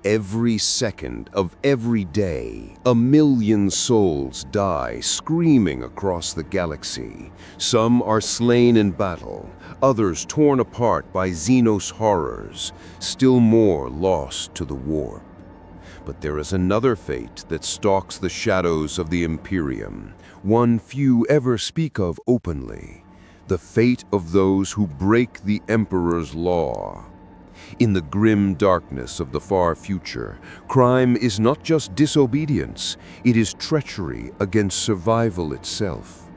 Every second of every day, 1,000,000 souls die screaming across the galaxy. Some are slain in battle, others torn apart by Xenos horrors, still more lost to the warp. But there is another fate that stalks the shadows of the Imperium, one few ever speak of openly: the fate of those who break the Emperor's law. In the grim darkness of the far future, crime is not just disobedience, it is treachery against survival itself.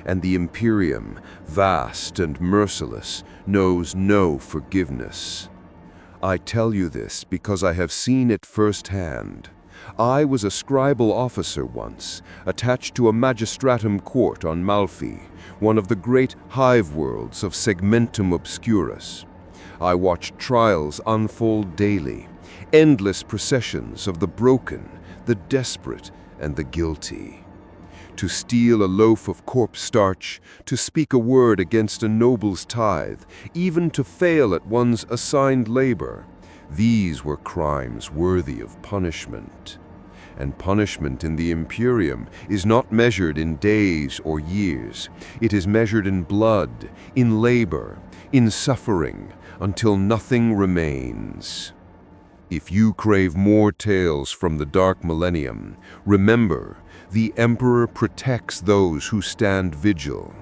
And the Imperium, vast and merciless, knows no forgiveness. I tell you this because I have seen it firsthand. I was a scribal officer once, attached to a magistratum court on Malfi, one of the great hive worlds of Segmentum Obscurus. I watched trials unfold daily, endless processions of the broken, the desperate, and the guilty. To steal a loaf of corpse starch, to speak a word against a noble's tithe, even to fail at one's assigned labor, these were crimes worthy of punishment. And punishment in the Imperium is not measured in days or years. It is measured in blood, in labor, in suffering, until nothing remains. If you crave more tales from the Dark Millennium, remember, the Emperor protects those who stand vigil.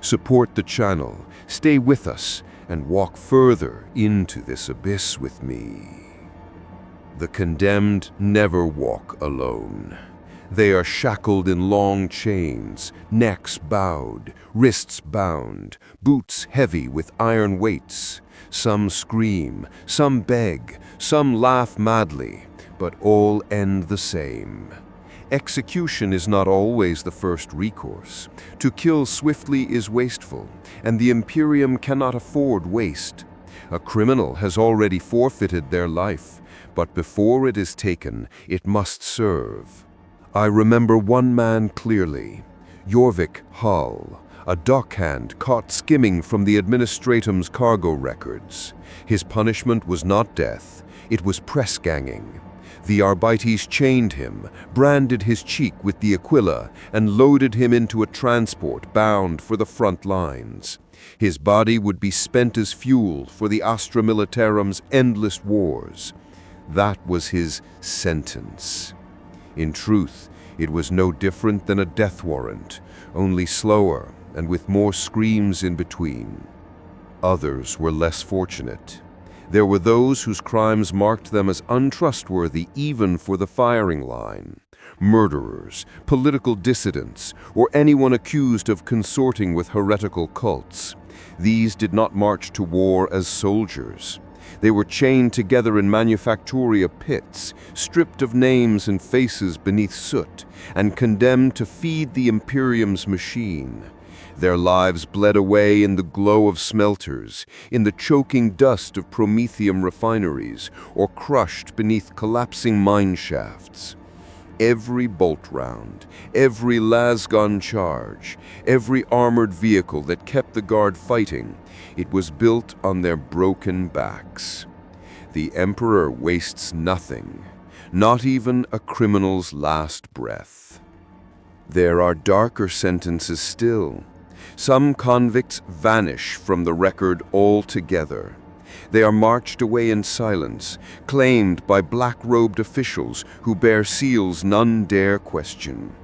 Support the channel, stay with us, and walk further into this abyss with me. The condemned never walk alone. They are shackled in long chains, necks bowed, wrists bound, boots heavy with iron weights. Some scream, some beg, some laugh madly, but all end the same. Execution is not always the first recourse. To kill swiftly is wasteful, and the Imperium cannot afford waste. A criminal has already forfeited their life, but before it is taken, it must serve. I remember one man clearly, Jorvik Hull, a dockhand caught skimming from the Administratum's cargo records. His punishment was not death, it was press ganging. The Arbites chained him, branded his cheek with the Aquila, and loaded him into a transport bound for the front lines. His body would be spent as fuel for the Astra Militarum's endless wars. That was his sentence. In truth, it was no different than a death warrant, only slower and with more screams in between. Others were less fortunate. There were those whose crimes marked them as untrustworthy even for the firing line. Murderers, political dissidents, or anyone accused of consorting with heretical cults. These did not march to war as soldiers. They were chained together in manufactoria pits, stripped of names and faces beneath soot, and condemned to feed the Imperium's machine. Their lives bled away in the glow of smelters, in the choking dust of promethium refineries, or crushed beneath collapsing mine shafts. Every bolt round, every lasgun charge, every armored vehicle that kept the guard fighting, it was built on their broken backs. The Emperor wastes nothing, not even a criminal's last breath. There are darker sentences still. Some convicts vanish from the record altogether. They are marched away in silence, claimed by black-robed officials who bear seals none dare question.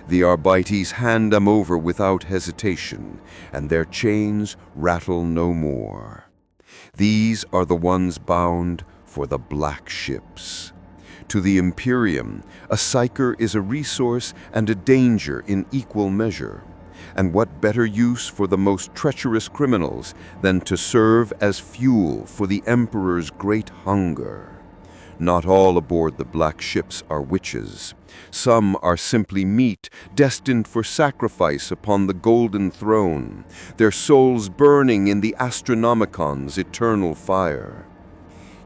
The Arbites hand them over without hesitation, and their chains rattle no more. These are the ones bound for the black ships. To the Imperium, a psyker is a resource and a danger in equal measure. And what better use for the most treacherous criminals than to serve as fuel for the Emperor's great hunger? Not all aboard the black ships are witches. Some are simply meat destined for sacrifice upon the golden throne, their souls burning in the Astronomicon's eternal fire.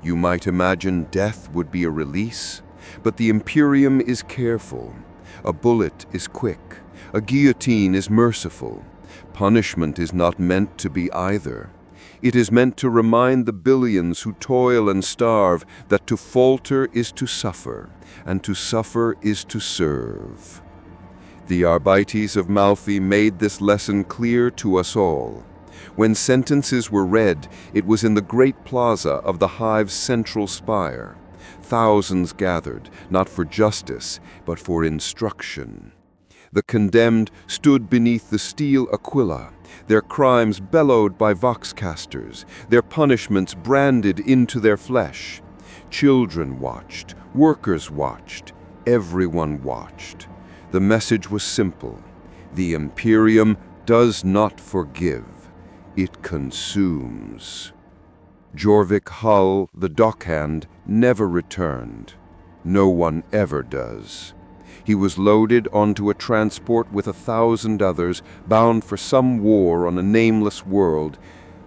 You might imagine death would be a release, but the Imperium is careful. A bullet is quick. A guillotine is merciful. Punishment is not meant to be either. It is meant to remind the billions who toil and starve that to falter is to suffer, and to suffer is to serve. The Arbites of Malfi made this lesson clear to us all. When sentences were read, it was in the great plaza of the hive's central spire. Thousands gathered, not for justice, but for instruction. The condemned stood beneath the steel aquila, their crimes bellowed by voxcasters, their punishments branded into their flesh. Children watched, workers watched, everyone watched. The message was simple. The Imperium does not forgive. It consumes. Jorvik Hull, the dockhand, never returned. No one ever does. He was loaded onto a transport with 1,000 others, bound for some war on a nameless world.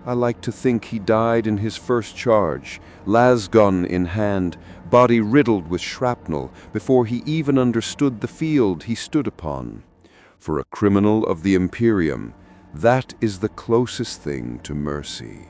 I like to think he died in his first charge, lasgun in hand, body riddled with shrapnel, before he even understood the field he stood upon. For a criminal of the Imperium, that is the closest thing to mercy.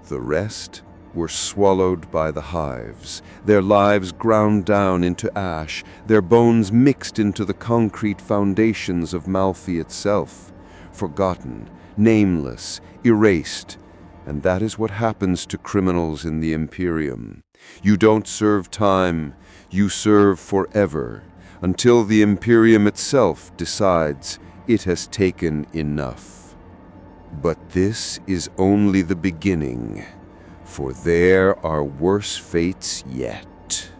The rest were swallowed by the hives, their lives ground down into ash, their bones mixed into the concrete foundations of Malfi itself, forgotten, nameless, erased. And that is what happens to criminals in the Imperium. You don't serve time, you serve forever, until the Imperium itself decides it has taken enough. But this is only the beginning, for there are worse fates yet.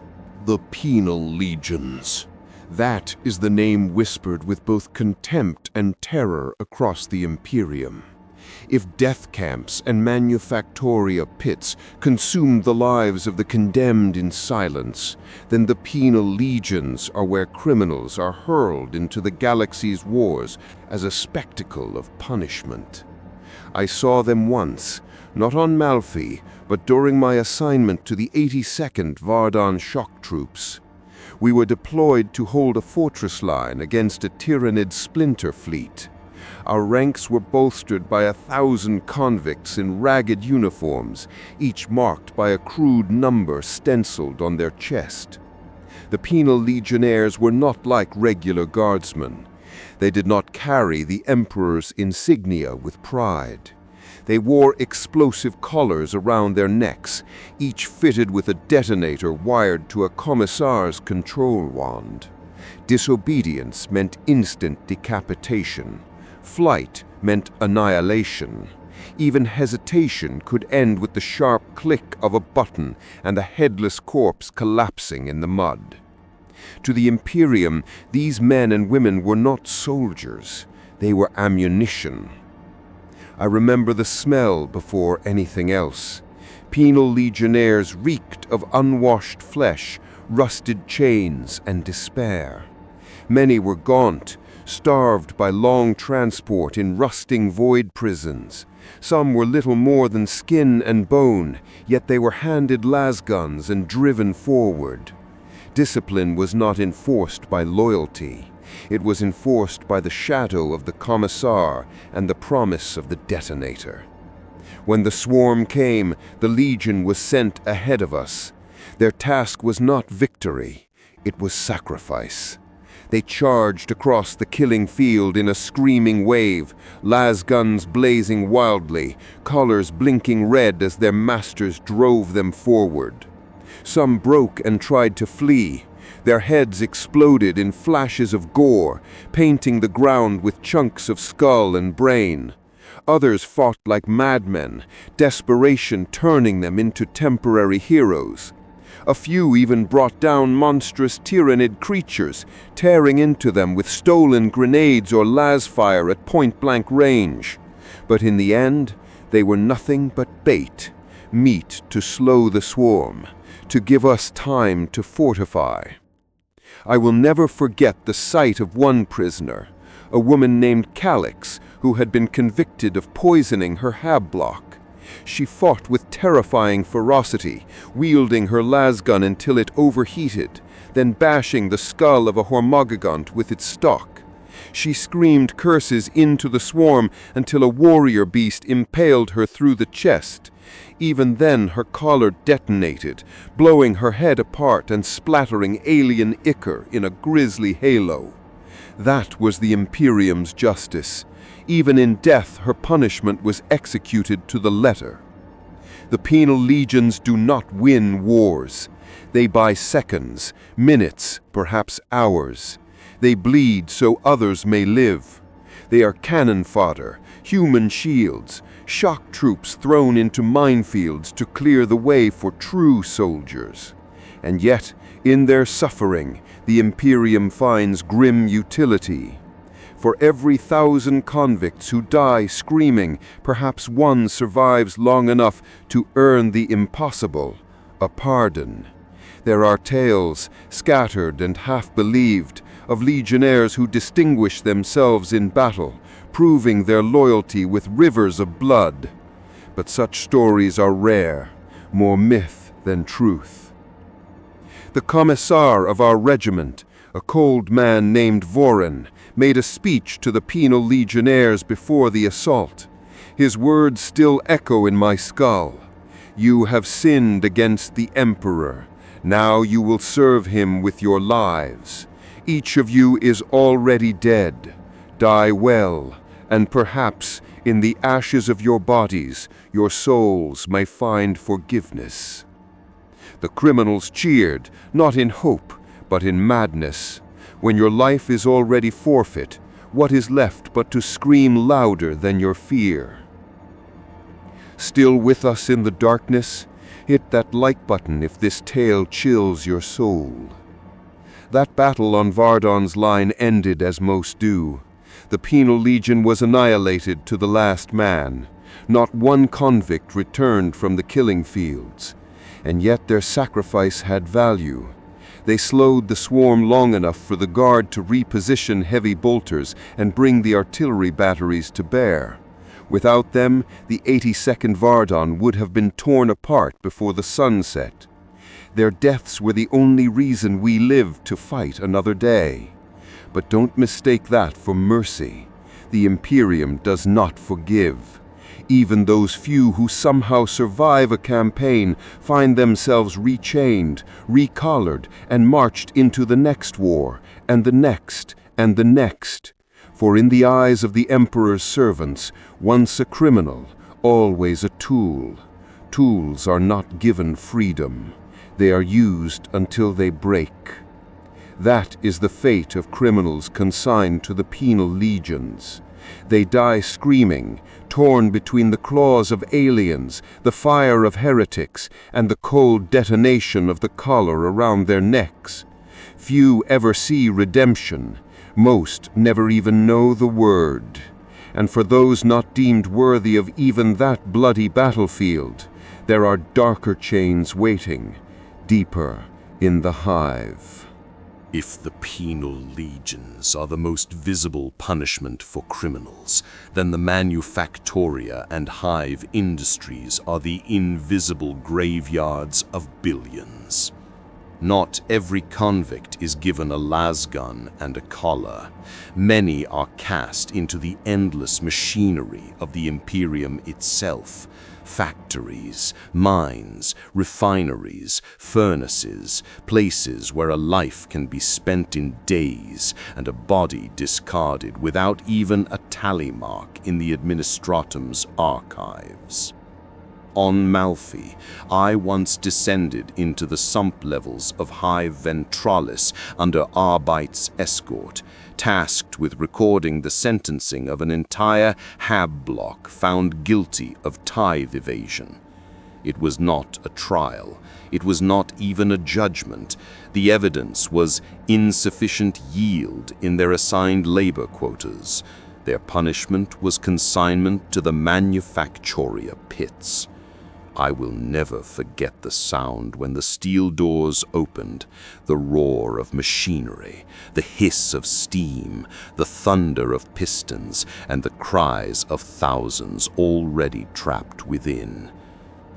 The Penal Legions. That is the name whispered with both contempt and terror across the Imperium. If death camps and manufactoria pits consumed the lives of the condemned in silence, then the Penal Legions are where criminals are hurled into the galaxy's wars as a spectacle of punishment. I saw them once, not on Malfi, but during my assignment to the 82nd Vardan Shock Troops. We were deployed to hold a fortress line against a Tyranid splinter fleet. Our ranks were bolstered by 1,000 convicts in ragged uniforms, each marked by a crude number stenciled on their chest. The Penal Legionnaires were not like regular guardsmen. They did not carry the Emperor's insignia with pride. They wore explosive collars around their necks, each fitted with a detonator wired to a commissar's control wand. Disobedience meant instant decapitation. Flight meant annihilation. Even hesitation could end with the sharp click of a button and a headless corpse collapsing in the mud. To the Imperium, these men and women were not soldiers. They were ammunition. I remember the smell before anything else. Penal Legionnaires reeked of unwashed flesh, rusted chains, and despair. Many were gaunt, starved by long transport in rusting void prisons. Some were little more than skin and bone, yet they were handed lasguns and driven forward. Discipline was not enforced by loyalty. It was enforced by the shadow of the commissar and the promise of the detonator. When the swarm came, the Legion was sent ahead of us. Their task was not victory, it was sacrifice. They charged across the killing field in a screaming wave, lasguns blazing wildly, collars blinking red as their masters drove them forward. Some broke and tried to flee. Their heads exploded in flashes of gore, painting the ground with chunks of skull and brain. Others fought like madmen, desperation turning them into temporary heroes. A few even brought down monstrous Tyranid creatures, tearing into them with stolen grenades or lasfire at point-blank range. But in the end, they were nothing but bait, meat to slow the swarm, to give us time to fortify. I will never forget the sight of one prisoner, a woman named Calix, who had been convicted of poisoning her hab block. She fought with terrifying ferocity, wielding her lasgun until it overheated, then bashing the skull of a hormogigant with its stock. She screamed curses into the swarm until a warrior beast impaled her through the chest. Even then her collar detonated, blowing her head apart and splattering alien ichor in a grisly halo. That was the Imperium's justice. Even in death, her punishment was executed to the letter. The penal legions do not win wars. They buy seconds, minutes, perhaps hours. They bleed so others may live. They are cannon fodder, human shields, shock troops thrown into minefields to clear the way for true soldiers. And yet, in their suffering, the Imperium finds grim utility. For every 1,000 convicts who die screaming, perhaps one survives long enough to earn the impossible, a pardon. There are tales, scattered and half-believed, of legionnaires who distinguish themselves in battle, proving their loyalty with rivers of blood. But such stories are rare, more myth than truth. The commissar of our regiment, a cold man named Voren, made a speech to the penal legionnaires before the assault. His words still echo in my skull. "You have sinned against the Emperor. Now you will serve him with your lives. Each of you is already dead. Die well, and perhaps in the ashes of your bodies, your souls may find forgiveness." The criminals cheered, not in hope, but in madness. When your life is already forfeit, what is left but to scream louder than your fear? Still with us in the darkness? Hit that like button if this tale chills your soul. That battle on Vardon's line ended as most do. The penal legion was annihilated to the last man. Not one convict returned from the killing fields. And yet their sacrifice had value. They slowed the swarm long enough for the guard to reposition heavy bolters and bring the artillery batteries to bear. Without them, the 82nd Vardon would have been torn apart before the sun set. Their deaths were the only reason we lived to fight another day. But don't mistake that for mercy. The Imperium does not forgive. Even those few who somehow survive a campaign find themselves rechained, recollared, and marched into the next war, and the next, and the next. For in the eyes of the Emperor's servants, once a criminal, always a tool. Tools are not given freedom. They are used until they break. That is the fate of criminals consigned to the penal legions. They die screaming, torn between the claws of aliens, the fire of heretics, and the cold detonation of the collar around their necks. Few ever see redemption. Most never even know the word. And for those not deemed worthy of even that bloody battlefield, there are darker chains waiting, deeper in the hive. If the penal legions are the most visible punishment for criminals, then the manufactoria and hive industries are the invisible graveyards of billions. Not every convict is given a lasgun and a collar. Many are cast into the endless machinery of the Imperium itself. Factories, mines, refineries, furnaces, places where a life can be spent in days and a body discarded without even a tally mark in the Administratum's archives. On Malfi, I once descended into the sump levels of Hive Ventralis under Arbeit's escort, tasked with recording the sentencing of an entire Hab block found guilty of tithe evasion. It was not a trial. It was not even a judgment. The evidence was insufficient yield in their assigned labor quotas. Their punishment was consignment to the manufactoria pits. I will never forget the sound when the steel doors opened, the roar of machinery, the hiss of steam, the thunder of pistons, and the cries of thousands already trapped within.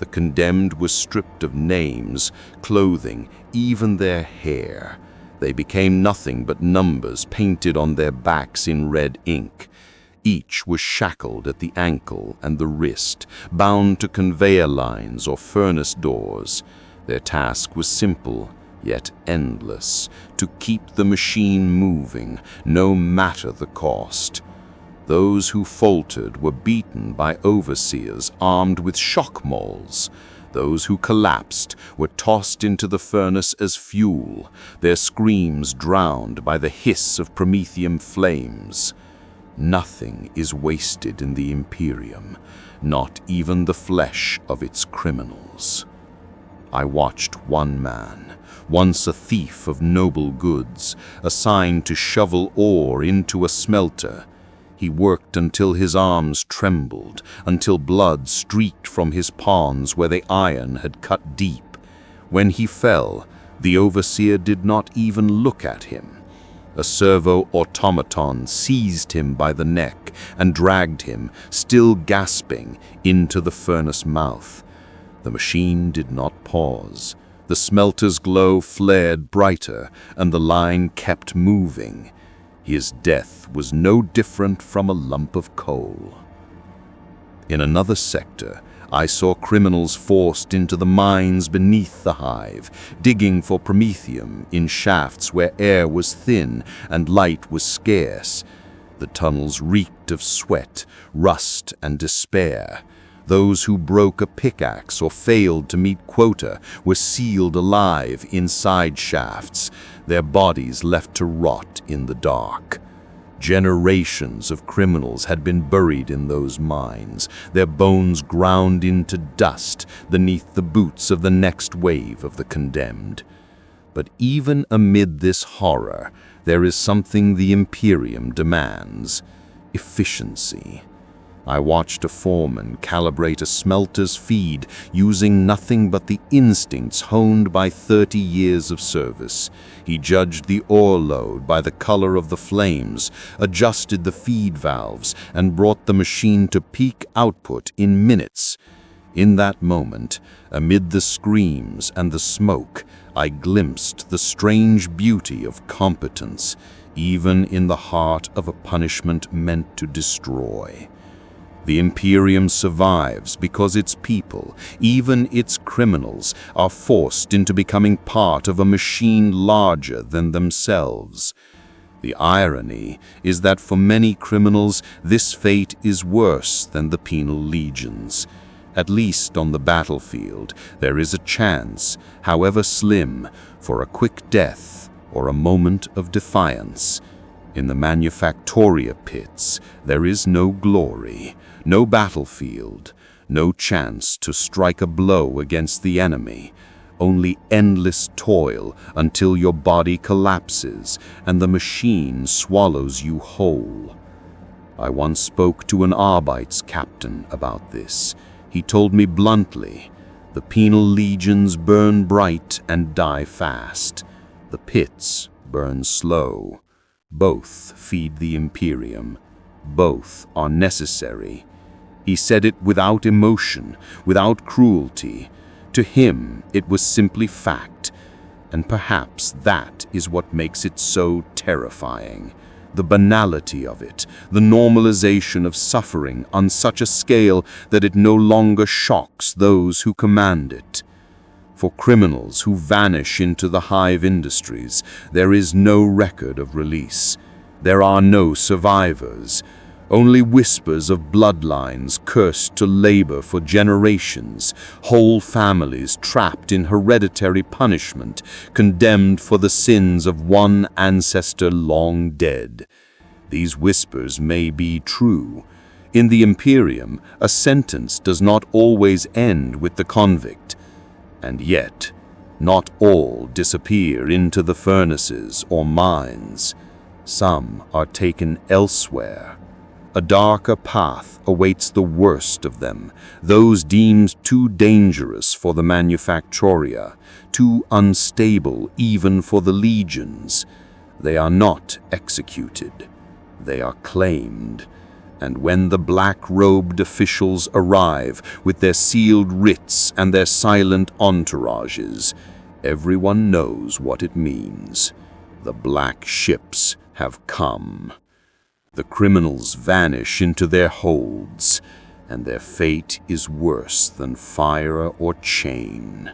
The condemned were stripped of names, clothing, even their hair. They became nothing but numbers painted on their backs in red ink. Each was shackled at the ankle and the wrist, bound to conveyor lines or furnace doors. Their task was simple, yet endless, to keep the machine moving, no matter the cost. Those who faltered were beaten by overseers armed with shock mauls. Those who collapsed were tossed into the furnace as fuel, their screams drowned by the hiss of promethium flames. Nothing is wasted in the Imperium, not even the flesh of its criminals. I watched one man, once a thief of noble goods, assigned to shovel ore into a smelter. He worked until his arms trembled, until blood streaked from his palms where the iron had cut deep. When he fell, the overseer did not even look at him. A servo-automaton seized him by the neck and dragged him, still gasping, into the furnace mouth. The machine did not pause. The smelter's glow flared brighter, and the line kept moving. His death was no different from a lump of coal. In another sector, I saw criminals forced into the mines beneath the hive, digging for promethium in shafts where air was thin and light was scarce. The tunnels reeked of sweat, rust, and despair. Those who broke a pickaxe or failed to meet quota were sealed alive inside shafts, their bodies left to rot in the dark. Generations of criminals had been buried in those mines, their bones ground into dust beneath the boots of the next wave of the condemned. But even amid this horror, there is something the Imperium demands: efficiency. I watched a foreman calibrate a smelter's feed using nothing but the instincts honed by 30 years of service. He judged the ore load by the color of the flames, adjusted the feed valves, and brought the machine to peak output in minutes. In that moment, amid the screams and the smoke, I glimpsed the strange beauty of competence, even in the heart of a punishment meant to destroy. The Imperium survives because its people, even its criminals, are forced into becoming part of a machine larger than themselves. The irony is that for many criminals, this fate is worse than the penal legions. At least on the battlefield, there is a chance, however slim, for a quick death or a moment of defiance. In the manufactoria pits, there is no glory, no battlefield, no chance to strike a blow against the enemy, only endless toil until your body collapses and the machine swallows you whole. I once spoke to an Arbeits captain about this. He told me bluntly, the penal legions burn bright and die fast. The pits burn slow. Both feed the Imperium. Both are necessary. He said it without emotion, without cruelty. To him, it was simply fact. And perhaps that is what makes it so terrifying. The banality of it, the normalization of suffering on such a scale that it no longer shocks those who command it. For criminals who vanish into the hive industries, there is no record of release. There are no survivors, only whispers of bloodlines cursed to labor for generations, whole families trapped in hereditary punishment, condemned for the sins of one ancestor long dead. These whispers may be true. In the Imperium, a sentence does not always end with the convict. And yet, not all disappear into the furnaces or mines. Some are taken elsewhere. A darker path awaits the worst of them, those deemed too dangerous for the manufactoria, too unstable even for the legions. They are not executed. They are claimed. And when the black-robed officials arrive with their sealed writs and their silent entourages, everyone knows what it means. The black ships have come. The criminals vanish into their holds, and their fate is worse than fire or chain.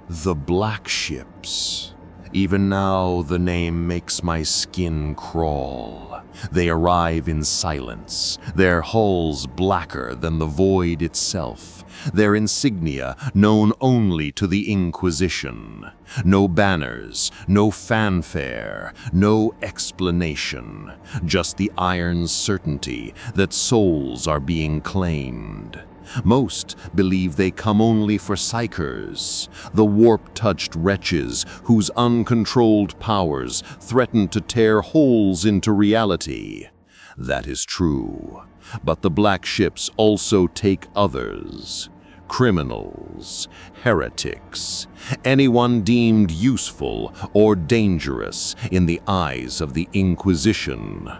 The black ships. Even now, the name makes my skin crawl. They arrive in silence, their hulls blacker than the void itself, their insignia known only to the Inquisition. No banners, no fanfare, no explanation, just the iron certainty that souls are being claimed. Most believe they come only for psychers, the warp-touched wretches whose uncontrolled powers threaten to tear holes into reality. That is true, but the black ships also take others. Criminals, heretics, anyone deemed useful or dangerous in the eyes of the Inquisition.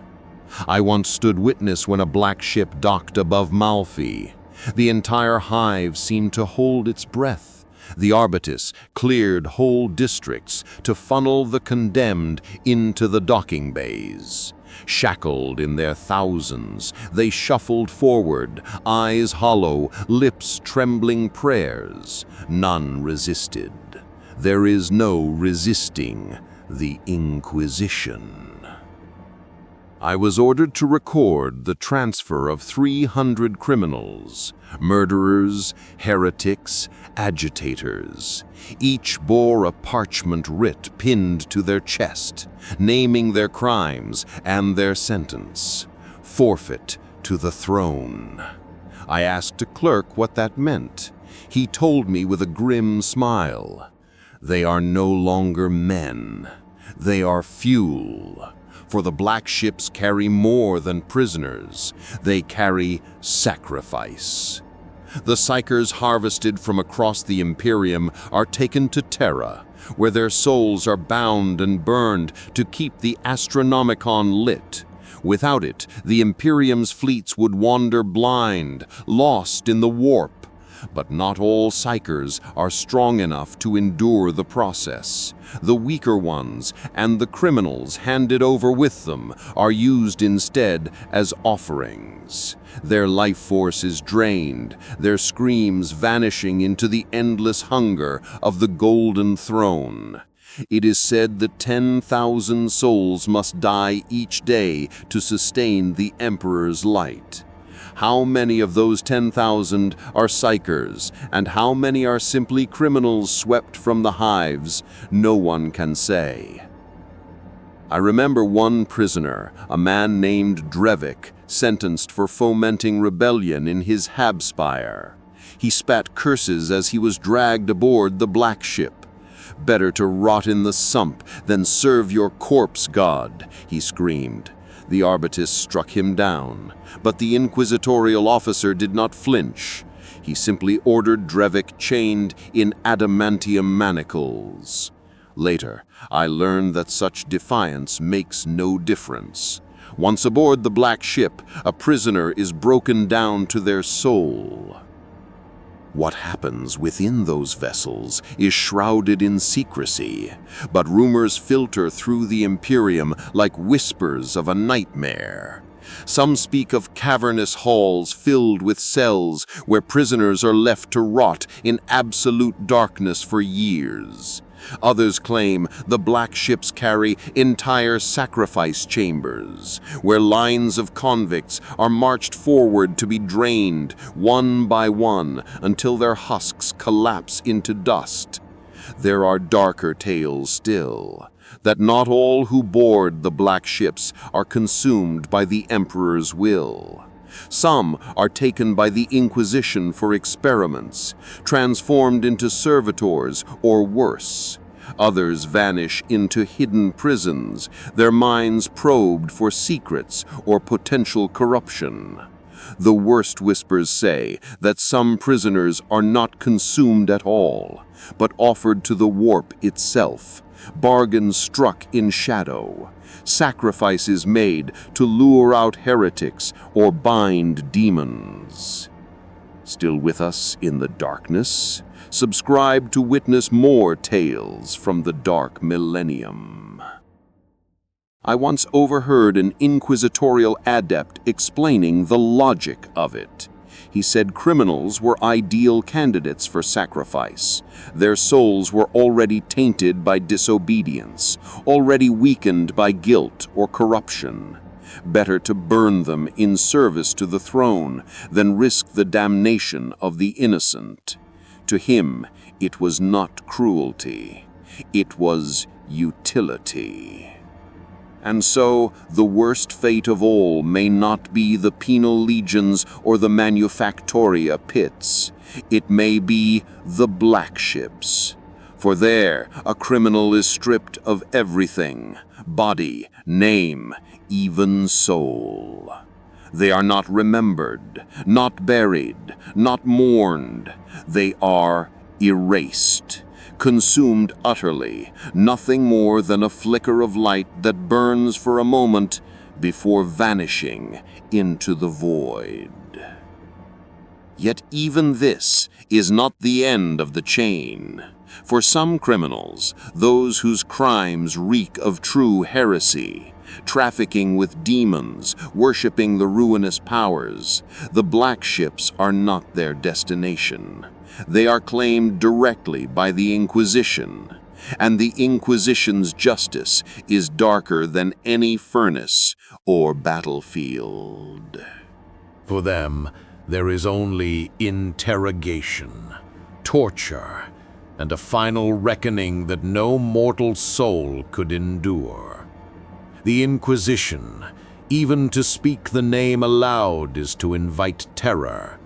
I once stood witness when a black ship docked above Malfi. The entire hive seemed to hold its breath. The Arbitus cleared whole districts to funnel the condemned into the docking bays. Shackled in their thousands, they shuffled forward, eyes hollow, lips trembling prayers. None resisted. There is no resisting the Inquisition. I was ordered to record the transfer of 300 criminals, murderers, heretics, agitators. Each bore a parchment writ pinned to their chest, naming their crimes and their sentence. Forfeit to the throne. I asked a clerk what that meant. He told me with a grim smile. They are no longer men. They are fuel. For the black ships carry more than prisoners. They carry sacrifice. The psychers harvested from across the Imperium are taken to Terra, where their souls are bound and burned to keep the Astronomicon lit. Without it, the Imperium's fleets would wander blind, lost in the warp. But not all psychers are strong enough to endure the process. The weaker ones and the criminals handed over with them are used instead as offerings. Their life force is drained, their screams vanishing into the endless hunger of the Golden Throne. It is said that 10,000 souls must die each day to sustain the Emperor's light. How many of those 10,000 are psychers, and how many are simply criminals swept from the hives, no one can say. I remember one prisoner, a man named Drevik, sentenced for fomenting rebellion in his Habspire. He spat curses as he was dragged aboard the black ship. "Better to rot in the sump than serve your corpse, God," he screamed. The Arbitus struck him down, but the inquisitorial officer did not flinch. He simply ordered Drevik chained in adamantium manacles. Later, I learned that such defiance makes no difference. Once aboard the black ship, a prisoner is broken down to their soul. What happens within those vessels is shrouded in secrecy, but rumors filter through the Imperium like whispers of a nightmare. Some speak of cavernous halls filled with cells where prisoners are left to rot in absolute darkness for years. Others claim the black ships carry entire sacrifice chambers, where lines of convicts are marched forward to be drained one by one until their husks collapse into dust. There are darker tales still, that not all who board the black ships are consumed by the Emperor's will. Some are taken by the Inquisition for experiments, transformed into servitors or worse. Others vanish into hidden prisons, their minds probed for secrets or potential corruption. The worst whispers say that some prisoners are not consumed at all, but offered to the warp itself, bargains struck in shadow, sacrifices made to lure out heretics or bind demons. Still with us in the darkness? Subscribe to witness more tales from the dark millennium. I once overheard an inquisitorial adept explaining the logic of it. He said criminals were ideal candidates for sacrifice. Their souls were already tainted by disobedience, already weakened by guilt or corruption. Better to burn them in service to the throne than risk the damnation of the innocent. To him, it was not cruelty. It was utility. And so, the worst fate of all may not be the penal legions or the manufactoria pits. It may be the black ships. For there, a criminal is stripped of everything: body, name, even soul. They are not remembered, not buried, not mourned. They are erased, consumed utterly, nothing more than a flicker of light that burns for a moment before vanishing into the void. Yet even this is not the end of the chain. For some criminals, those whose crimes reek of true heresy, trafficking with demons, worshipping the ruinous powers, the black ships are not their destination. They are claimed directly by the Inquisition, and the Inquisition's justice is darker than any furnace or battlefield. For them, there is only interrogation, torture, and a final reckoning that no mortal soul could endure. The Inquisition, even to speak the name aloud, is to invite terror.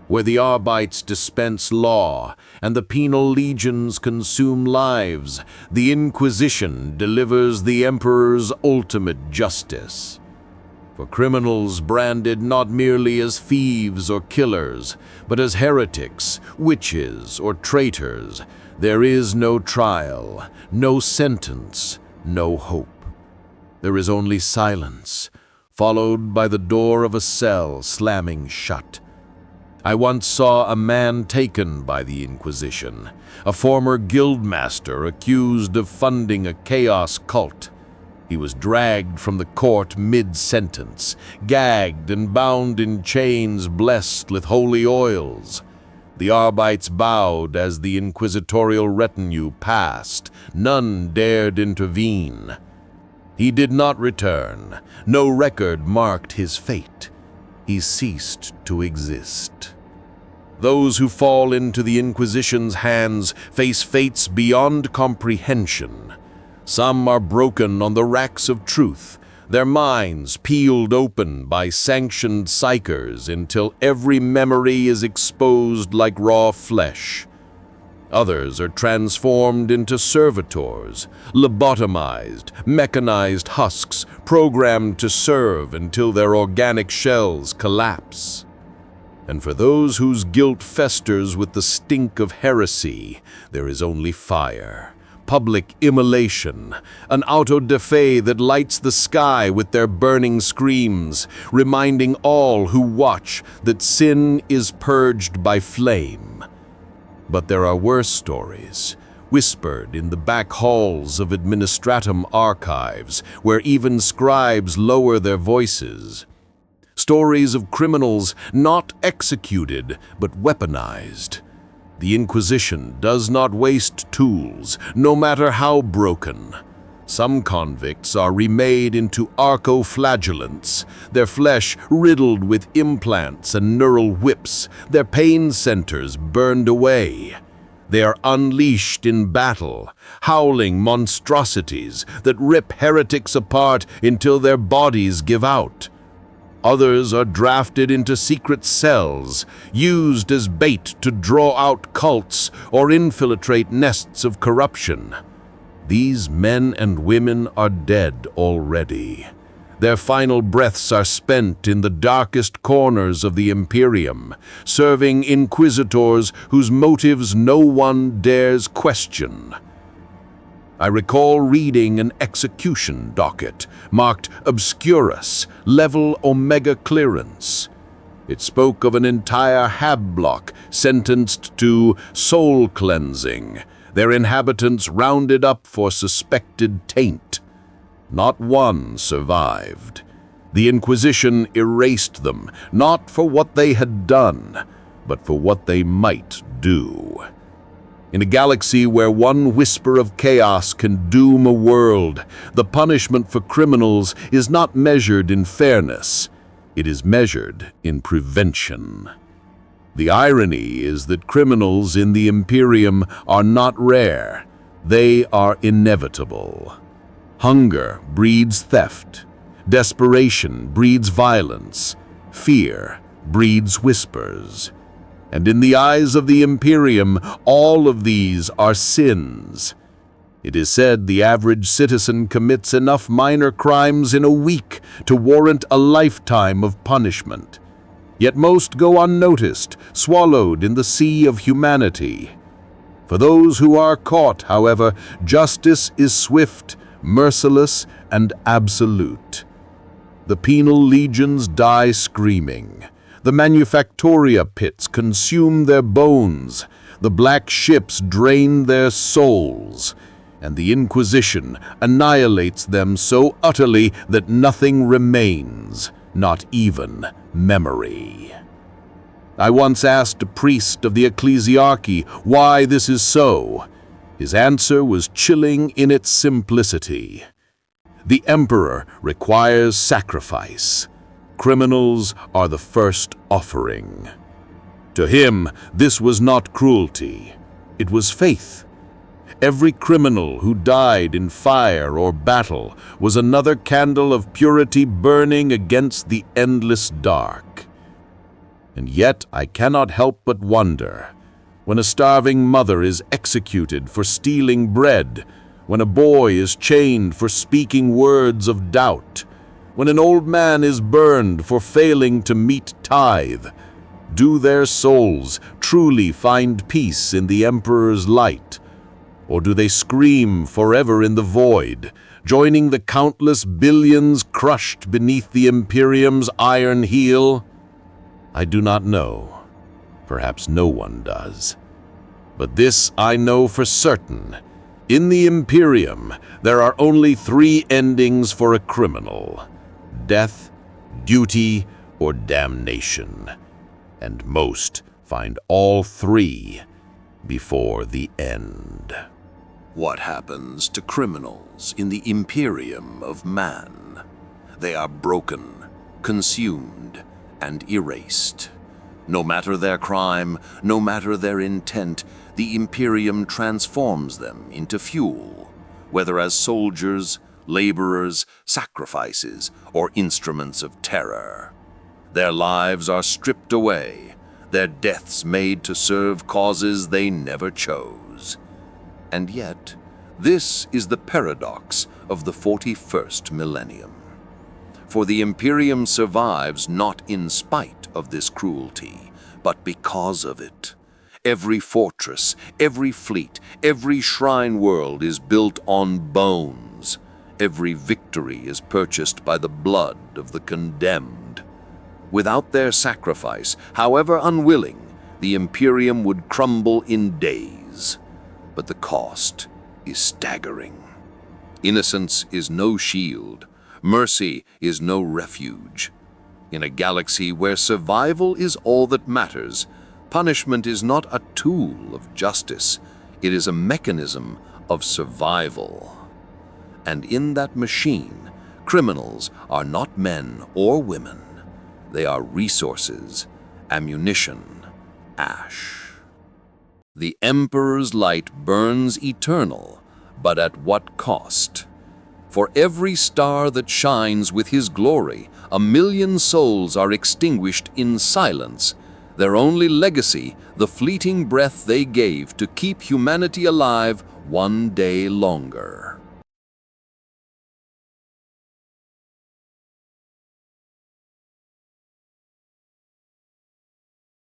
Where the Arbites dispense law and the penal legions consume lives, the Inquisition delivers the Emperor's ultimate justice. For criminals branded not merely as thieves or killers, but as heretics, witches, or traitors, there is no trial, no sentence, no hope. There is only silence, followed by the door of a cell slamming shut. I once saw a man taken by the Inquisition, a former guildmaster accused of funding a chaos cult. He was dragged from the court mid-sentence, gagged and bound in chains blessed with holy oils. The Arbites bowed as the inquisitorial retinue passed. None dared intervene. He did not return. No record marked his fate. He ceased to exist. Those who fall into the Inquisition's hands face fates beyond comprehension. Some are broken on the racks of truth, their minds peeled open by sanctioned psychers until every memory is exposed like raw flesh. Others are transformed into servitors, lobotomized, mechanized husks, programmed to serve until their organic shells collapse. And for those whose guilt festers with the stink of heresy, there is only fire, public immolation, an auto-da-fe that lights the sky with their burning screams, reminding all who watch that sin is purged by flame. But there are worse stories, whispered in the back halls of Administratum archives, where even scribes lower their voices. Stories of criminals not executed, but weaponized. The Inquisition does not waste tools, no matter how broken. Some convicts are remade into arco-flagellants, their flesh riddled with implants and neural whips, their pain centers burned away. They are unleashed in battle, howling monstrosities that rip heretics apart until their bodies give out. Others are drafted into secret cells, used as bait to draw out cults or infiltrate nests of corruption. These men and women are dead already. Their final breaths are spent in the darkest corners of the Imperium, serving inquisitors whose motives no one dares question. I recall reading an execution docket marked Obscurus, level Omega clearance. It spoke of an entire hab block sentenced to soul cleansing, their inhabitants rounded up for suspected taint. Not one survived. The Inquisition erased them, not for what they had done, but for what they might do. In a galaxy where one whisper of chaos can doom a world, the punishment for criminals is not measured in fairness. It is measured in prevention. The irony is that criminals in the Imperium are not rare. They are inevitable. Hunger breeds theft. Desperation breeds violence. Fear breeds whispers. And in the eyes of the Imperium, all of these are sins. It is said the average citizen commits enough minor crimes in a week to warrant a lifetime of punishment. Yet most go unnoticed, swallowed in the sea of humanity. For those who are caught, however, justice is swift, merciless, and absolute. The penal legions die screaming. The manufactoria pits consume their bones. The black ships drain their souls. And the Inquisition annihilates them so utterly that nothing remains, not even memory. I once asked a priest of the ecclesiarchy why this is so. His answer was chilling in its simplicity. The emperor requires sacrifice. Criminals are the first offering. To him, this was not cruelty. It was faith. Every criminal who died in fire or battle was another candle of purity burning against the endless dark. And yet I cannot help but wonder, when a starving mother is executed for stealing bread, when a boy is chained for speaking words of doubt, when an old man is burned for failing to meet tithe, do their souls truly find peace in the Emperor's light? Or do they scream forever in the void, joining the countless billions crushed beneath the Imperium's iron heel? I do not know. Perhaps no one does. But this I know for certain. In the Imperium, there are only 3 endings for a criminal: death, duty, or damnation. And most find all 3 before the end. What happens to criminals in the Imperium of Man? They are broken, consumed, and erased. No matter their crime, no matter their intent, the Imperium transforms them into fuel, whether as soldiers, laborers, sacrifices, or instruments of terror. Their lives are stripped away, their deaths made to serve causes they never chose. And yet, this is the paradox of the 41st millennium. For the Imperium survives not in spite of this cruelty, but because of it. Every fortress, every fleet, every shrine world is built on bones. Every victory is purchased by the blood of the condemned. Without their sacrifice, however unwilling, the Imperium would crumble in days. But the cost is staggering. Innocence is no shield. Mercy is no refuge. In a galaxy where survival is all that matters, punishment is not a tool of justice. It is a mechanism of survival. And in that machine, criminals are not men or women. They are resources, ammunition, ash. The Emperor's light burns eternal, but at what cost? For every star that shines with his glory, 1,000,000 souls are extinguished in silence, their only legacy the fleeting breath they gave to keep humanity alive one day longer.